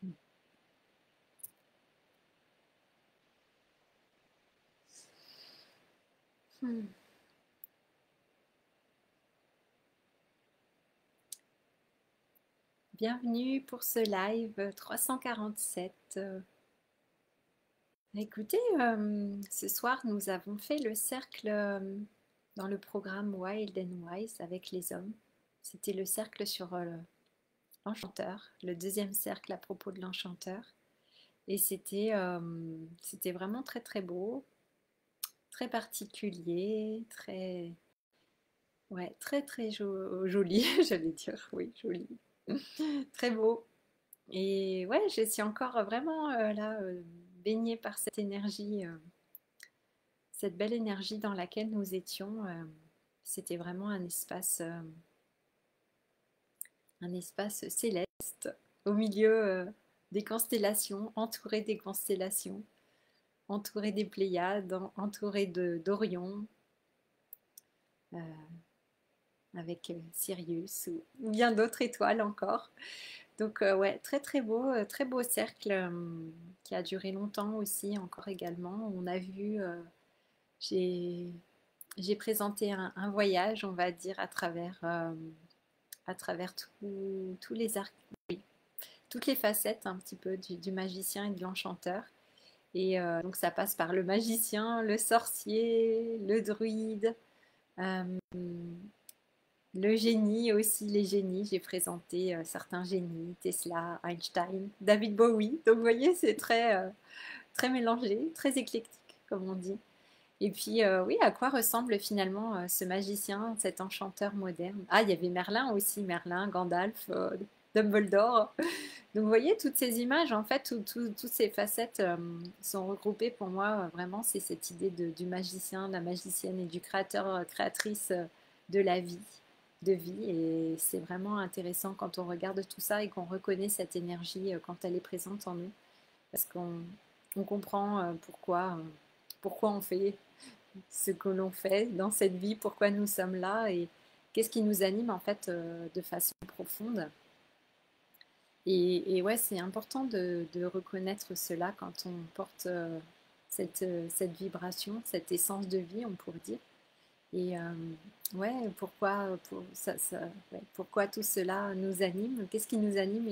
Hmm. Bienvenue pour ce live 347. Écoutez, ce soir nous avons fait le cercle dans le programme Wild and Wise avec les hommes. C'était le cercle sur l'enchanteur, le deuxième cercle à propos de l'enchanteur. Et c'était vraiment très très beau, très particulier, très, ouais, très très joli, j'allais dire, oui, joli, très beau. Et ouais, je suis encore vraiment là, baignée par cette énergie, cette belle énergie dans laquelle nous étions. C'était vraiment un espace céleste au milieu des constellations, entouré des constellations, entouré des Pléiades, entouré d'Orion, euh, avec Sirius ou bien d'autres étoiles encore. Donc ouais, très très beau cercle qui a duré longtemps aussi, encore également. On a vu, j'ai j'ai présenté un voyage, on va dire, à travers tous les arcs, oui, toutes les facettes un petit peu du magicien et de l'enchanteur. Et donc ça passe par le magicien, le sorcier, le druide, euh, le génie aussi, les génies. J'ai présenté certains génies, Tesla, Einstein, David Bowie. Donc vous voyez, c'est très mélangé, très éclectique, comme on dit. Et puis, oui, à quoi ressemble finalement ce magicien, cet enchanteur moderne? Ah, il y avait Merlin aussi, Merlin, Gandalf, Dumbledore. Donc, vous voyez, toutes ces images, en fait, toutes ces facettes sont regroupées pour moi. Vraiment, c'est cette idée du magicien, de la magicienne et du créateur, créatrice de la vie, de vie. Et c'est vraiment intéressant quand on regarde tout ça et qu'on reconnaît cette énergie quand elle est présente en nous. Parce qu'on comprend pourquoi on fait ce que l'on fait dans cette vie, pourquoi nous sommes là et qu'est-ce qui nous anime en fait de façon profonde. Et ouais, c'est important de reconnaître cela quand on porte cette vibration, cette essence de vie, on pourrait dire. Et ouais, ouais, pourquoi tout cela nous anime, qu'est-ce qui nous anime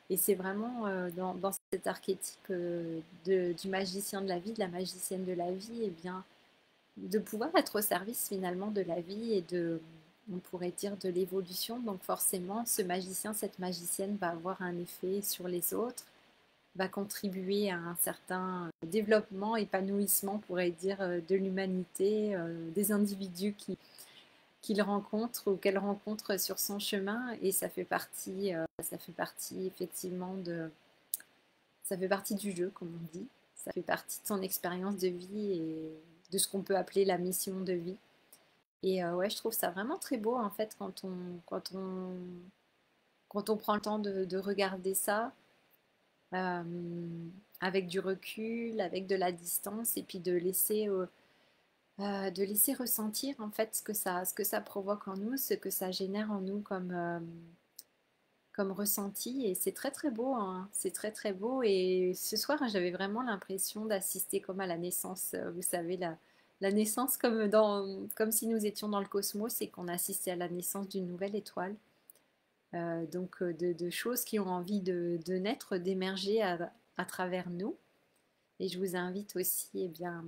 et c'est vraiment dans cet archétype du magicien de la vie, de la magicienne de la vie, et bien de pouvoir être au service finalement de la vie et on pourrait dire, de l'évolution. Donc forcément, ce magicien, cette magicienne va avoir un effet sur les autres, va contribuer à un certain développement, épanouissement, on pourrait dire, de l'humanité, des individus qu'il rencontre ou qu'elle rencontre sur son chemin. Et ça fait partie effectivement ça fait partie du jeu, comme on dit. Ça fait partie de son expérience de vie et de ce qu'on peut appeler la mission de vie. Et ouais, je trouve ça vraiment très beau en fait quand on prend le temps de regarder ça euh, avec du recul, avec de la distance et puis de laisser ressentir en fait ce que ça provoque en nous, ce que ça génère en nous comme ressenti. Et c'est très très beau, hein. C'est très très beau. Et ce soir, j'avais vraiment l'impression d'assister comme à la naissance, vous savez, la naissance comme si nous étions dans le cosmos et qu'on assistait à la naissance d'une nouvelle étoile. Donc de choses qui ont envie de naître, d'émerger à travers nous. Et je vous invite aussi eh bien,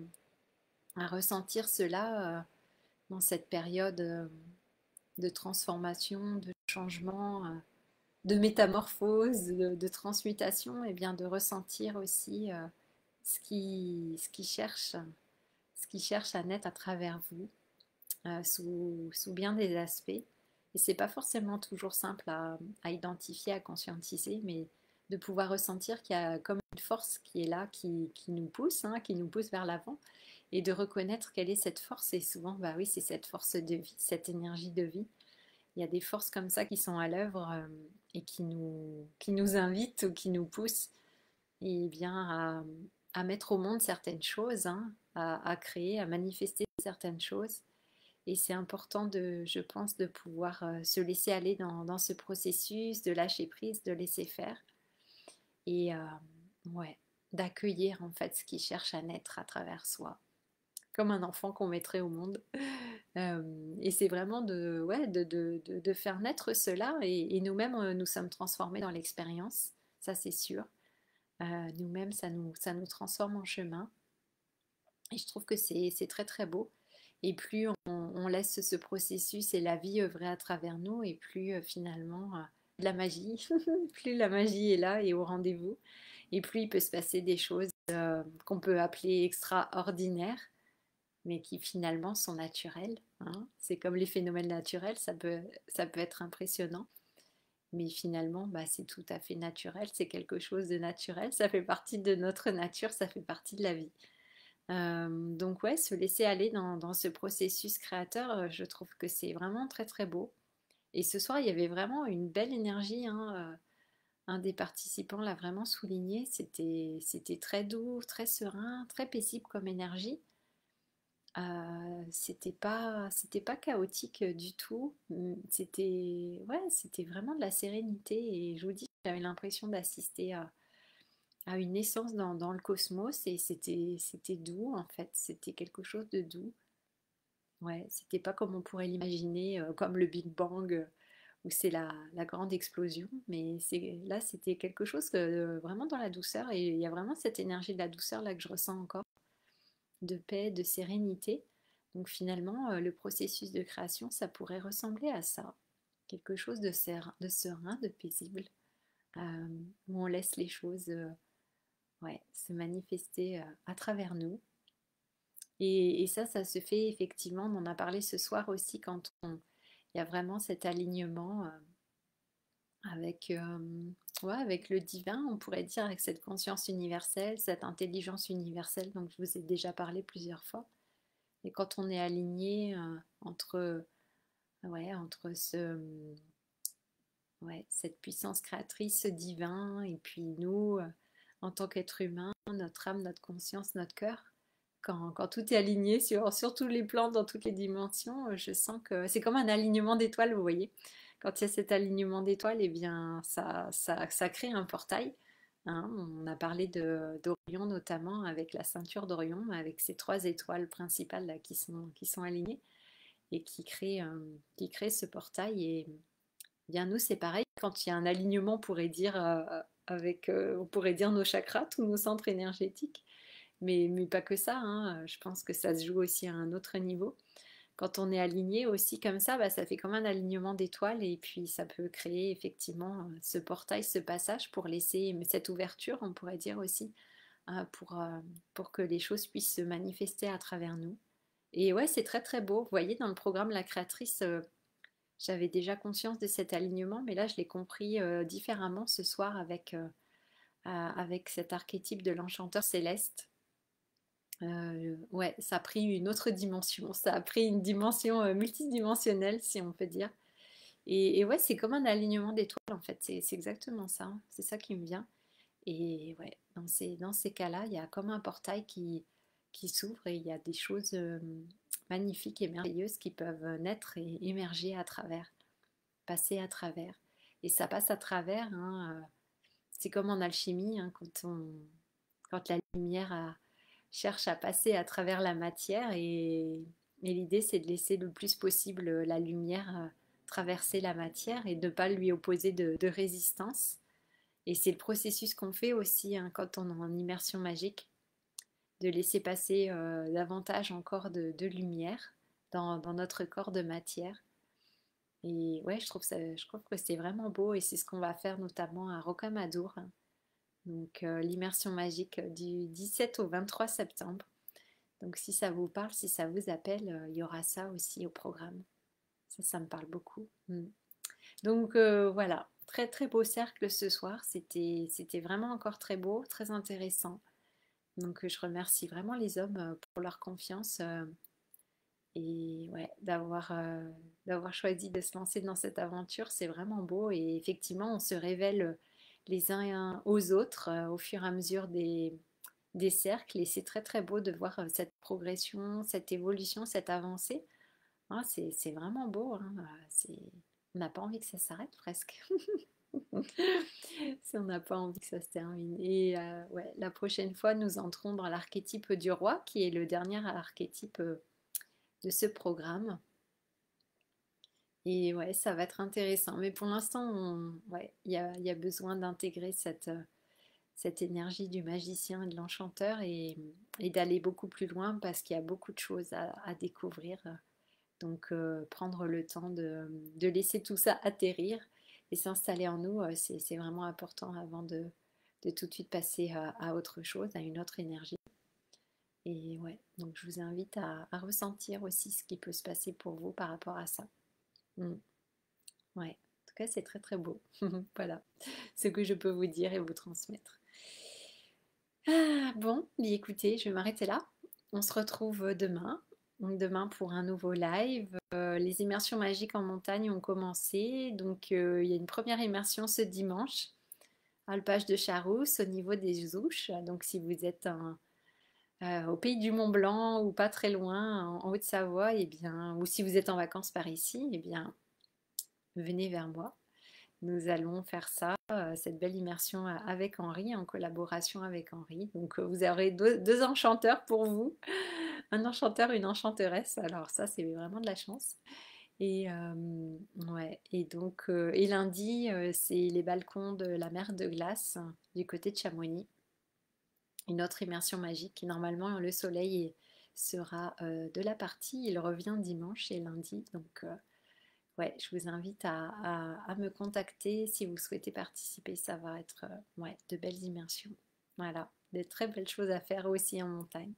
à ressentir cela dans cette période de transformation, de changement, de métamorphose, de transmutation, et bien de ressentir aussi ce qui cherche à naître à travers vous, sous bien des aspects. Et c'est pas forcément toujours simple à identifier, à conscientiser, mais de pouvoir ressentir qu'il y a comme une force qui est là, qui nous pousse, hein, qui nous pousse vers l'avant, et de reconnaître quelle est cette force. Et souvent, bah oui, c'est cette force de vie, cette énergie de vie. Il y a des forces comme ça qui sont à l'œuvre et qui nous invitent ou qui nous poussent et bien, à mettre au monde certaines choses, hein, à créer, à manifester certaines choses. Et c'est important je pense, de pouvoir se laisser aller dans ce processus, de lâcher prise, de laisser faire. et ouais, d'accueillir en fait ce qui cherche à naître à travers soi, comme un enfant qu'on mettrait au monde. Et c'est vraiment ouais, de faire naître cela et nous-mêmes, nous sommes transformés dans l'expérience, ça c'est sûr. Nous-mêmes, ça nous transforme en chemin. Et je trouve que c'est très très beau. Et plus on laisse ce processus et la vie œuvrer à travers nous, et plus finalement de la magie, plus la magie est là et au rendez-vous, et plus il peut se passer des choses qu'on peut appeler extraordinaires, mais qui finalement sont naturelles, hein. C'est comme les phénomènes naturels, ça peut être impressionnant, mais finalement, bah, c'est tout à fait naturel, c'est quelque chose de naturel, ça fait partie de notre nature, ça fait partie de la vie. Donc ouais, se laisser aller dans ce processus créateur, je trouve que c'est vraiment très très beau. Et ce soir, il y avait vraiment une belle énergie, hein, un des participants l'a vraiment souligné, c'était très doux, très serein, très paisible comme énergie. C'était pas chaotique du tout. C'était ouais, c'était vraiment de la sérénité. Et je vous dis, j'avais l'impression d'assister à une naissance dans le cosmos et c'était doux en fait. C'était quelque chose de doux. Ouais, c'était pas comme on pourrait l'imaginer, comme le Big Bang où c'est la grande explosion. Mais là, c'était quelque chose vraiment dans la douceur. Et il y a vraiment cette énergie de la douceur là que je ressens encore, de paix, de sérénité. Donc finalement, le processus de création, ça pourrait ressembler à ça. Quelque chose de serein, de paisible, où on laisse les choses ouais, se manifester à travers nous. Et ça se fait effectivement, on en a parlé ce soir aussi, il y a vraiment cet alignement avec, ouais, avec le divin, on pourrait dire, avec cette conscience universelle, cette intelligence universelle dont je vous ai déjà parlé plusieurs fois. Et quand on est aligné ouais, entre ouais, cette puissance créatrice, ce divin, et puis nous, en tant qu'être humain, notre âme, notre conscience, notre cœur, quand tout est aligné sur tous les plans, dans toutes les dimensions, je sens que c'est comme un alignement d'étoiles, vous voyez. Quand il y a cet alignement d'étoiles, eh bien, ça crée un portail. Hein. On a parlé d'Orion notamment avec la ceinture d'Orion, avec ces trois étoiles principales là, qui sont alignées et qui créent ce portail. Et bien nous, c'est pareil. Quand il y a un alignement, on pourrait dire nos chakras, tous nos centres énergétiques. Mais pas que ça, hein. Je pense que ça se joue aussi à un autre niveau. Quand on est aligné aussi comme ça, bah, ça fait comme un alignement d'étoiles et puis ça peut créer effectivement ce portail, ce passage pour laisser cette ouverture, on pourrait dire aussi, euh, pour, euh, pour que les choses puissent se manifester à travers nous. Et ouais, c'est très très beau. Vous voyez, dans le programme La Créatrice, j'avais déjà conscience de cet alignement, mais là, je l'ai compris différemment ce soir avec cet archétype de l'enchanteur céleste. Ouais, ça a pris une autre dimension, ça a pris une dimension multidimensionnelle, si on peut dire. Et ouais, c'est comme un alignement d'étoiles, en fait, c'est exactement ça, hein. C'est ça qui me vient. Et ouais, dans ces cas-là, il y a comme un portail qui s'ouvre et il y a des choses magnifiques et merveilleuses qui peuvent naître et émerger à travers, passer à travers. Et ça passe à travers, hein, c'est comme en alchimie, hein, quand la lumière cherche à passer à travers la matière et l'idée c'est de laisser le plus possible la lumière traverser la matière et de ne pas lui opposer de résistance. Et c'est le processus qu'on fait aussi hein, quand on est en immersion magique, de laisser passer davantage encore de lumière dans notre corps de matière. Et ouais, je trouve que c'est vraiment beau et c'est ce qu'on va faire notamment à Rocamadour, hein. Donc l'immersion magique du 17 au 23 septembre. Donc si ça vous parle, si ça vous appelle, il y aura ça aussi au programme. Ça me parle beaucoup. Donc voilà, très très beau cercle ce soir. C'était vraiment encore très beau, très intéressant. Donc je remercie vraiment les hommes pour leur confiance et ouais, d'avoir choisi de se lancer dans cette aventure. C'est vraiment beau et effectivement, on se révèle les uns aux autres au fur et à mesure des cercles et c'est très très beau de voir cette progression, cette évolution, cette avancée. Hein, c'est vraiment beau, hein. On n'a pas envie que ça s'arrête presque. Si on n'a pas envie que ça se termine. Et ouais, la prochaine fois, nous entrons dans l'archétype du roi, qui est le dernier archétype de ce programme. Et ouais, ça va être intéressant. Mais pour l'instant, ouais, il y a besoin d'intégrer cette énergie du magicien et de l'enchanteur et d'aller beaucoup plus loin parce qu'il y a beaucoup de choses à découvrir. Donc, prendre le temps de laisser tout ça atterrir et s'installer en nous, c'est vraiment important avant de tout de suite passer à autre chose, à une autre énergie. Et ouais, donc je vous invite à ressentir aussi ce qui peut se passer pour vous par rapport à ça. Mm. Ouais, en tout cas, c'est très très beau. Voilà ce que je peux vous dire et vous transmettre. Ah, bon, mais écoutez, je vais m'arrêter là. On se retrouve demain. Donc demain pour un nouveau live. Les immersions magiques en montagne ont commencé. Donc il y a une première immersion ce dimanche à Alpage de Charousse au niveau des Ouches. Donc si vous êtes au pays du Mont Blanc ou pas très loin en Haute-Savoie, eh bien, ou si vous êtes en vacances par ici, eh bien, venez vers moi. Nous allons faire ça, cette belle immersion avec Henri, en collaboration avec Henri. Donc vous aurez deux enchanteurs pour vous, un enchanteur, une enchanteresse. Alors ça, c'est vraiment de la chance. Et ouais, et donc et lundi, c'est les balcons de la mer de glace du côté de Chamonix. Une autre immersion magique. Normalement, le soleil sera de la partie. Il revient dimanche et lundi. Donc ouais, je vous invite à me contacter si vous souhaitez participer. Ça va être ouais, de belles immersions. Voilà, des très belles choses à faire aussi en montagne.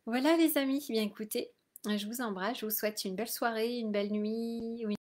Voilà les amis, bien écoutez, je vous embrasse, je vous souhaite une belle soirée, une belle nuit ou